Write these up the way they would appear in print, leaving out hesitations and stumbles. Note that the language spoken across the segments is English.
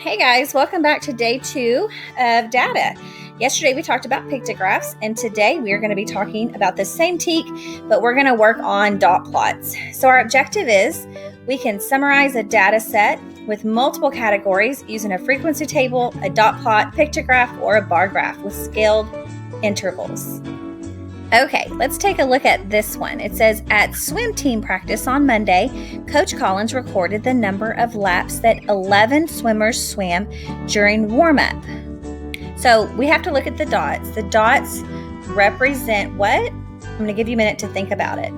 Hey guys, welcome back to day 2 of data. Yesterday we talked about pictographs, and today we are going to be talking about the same TEK, but we're going to work on dot plots. So our objective is we can summarize a data set with multiple categories using a frequency table, a dot plot, pictograph, or a bar graph with scaled intervals. Okay, let's take a look at this one. It says, at swim team practice on Monday, Coach Collins recorded the number of laps that 11 swimmers swam during warm-up. So we have to look at the dots. The dots represent what? I'm going to give you a minute to think about it.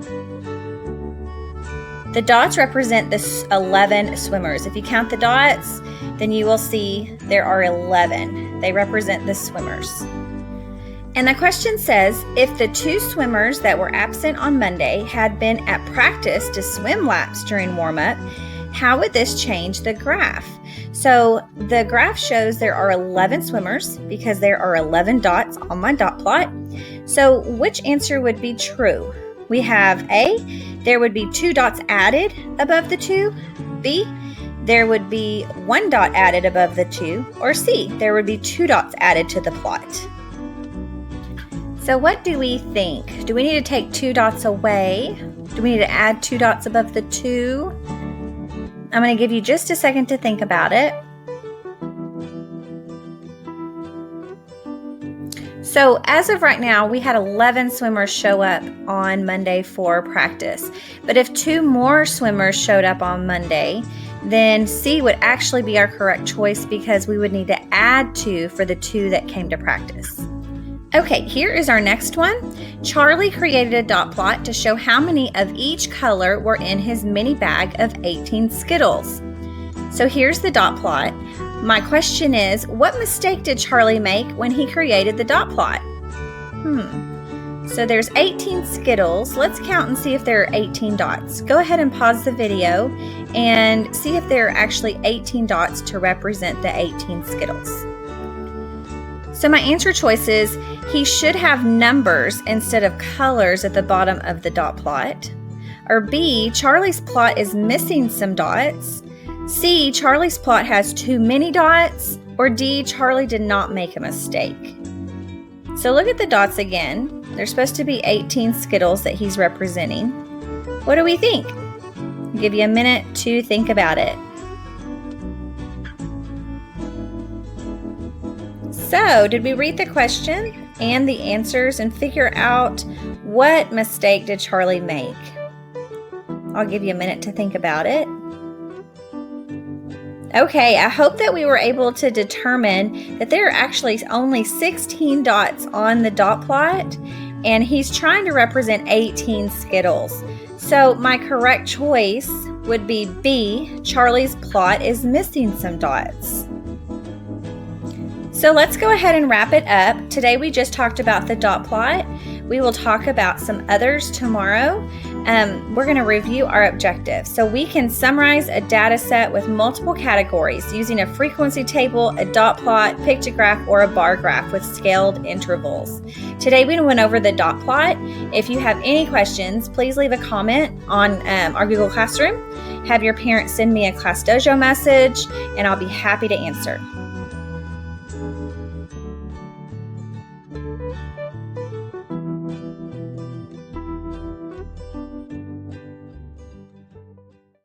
The dots represent the 11 swimmers. If you count the dots, then you will see there are 11. They represent the swimmers. And the question says, if the 2 swimmers that were absent on Monday had been at practice to swim laps during warm-up, how would this change the graph? So the graph shows there are 11 swimmers because there are 11 dots on my dot plot. So which answer would be true? We have A, there would be 2 dots added above the 2, B, there would be 1 dot added above the 2, or C, there would be 2 dots added to the plot. So what do we think? Do we need to take 2 dots away? Do we need to add 2 dots above the 2? I'm going to give you just a second to think about it. So as of right now, we had 11 swimmers show up on Monday for practice. But if 2 more swimmers showed up on Monday, then C would actually be our correct choice because we would need to add 2 for the 2 that came to practice. Okay, here is our next one. Charlie created a dot plot to show how many of each color were in his mini bag of 18 Skittles. So here's the dot plot. My question is, what mistake did Charlie make when he created the dot plot? So there's 18 Skittles. Let's count and see if there are 18 dots. Go ahead and pause the video and see if there are actually 18 dots to represent the 18 Skittles. So my answer choice is he should have numbers instead of colors at the bottom of the dot plot. Or B, Charlie's plot is missing some dots. C, Charlie's plot has too many dots. Or D, Charlie did not make a mistake. So look at the dots again. There's supposed to be 18 Skittles that he's representing. What do we think? I'll give you a minute to think about it. So, did we read the question and the answers and figure out what mistake did Charlie make? I'll give you a minute to think about it. Okay, I hope that we were able to determine that there are actually only 16 dots on the dot plot, and he's trying to represent 18 Skittles. So, my correct choice would be B, Charlie's plot is missing some dots. So let's go ahead and wrap it up. Today we just talked about the dot plot. We will talk about some others tomorrow. We're going to review our objectives. So we can summarize a data set with multiple categories using a frequency table, a dot plot, pictograph, or a bar graph with scaled intervals. Today we went over the dot plot. If you have any questions, please leave a comment on our Google Classroom. Have your parents send me a Class Dojo message, and I'll be happy to answer.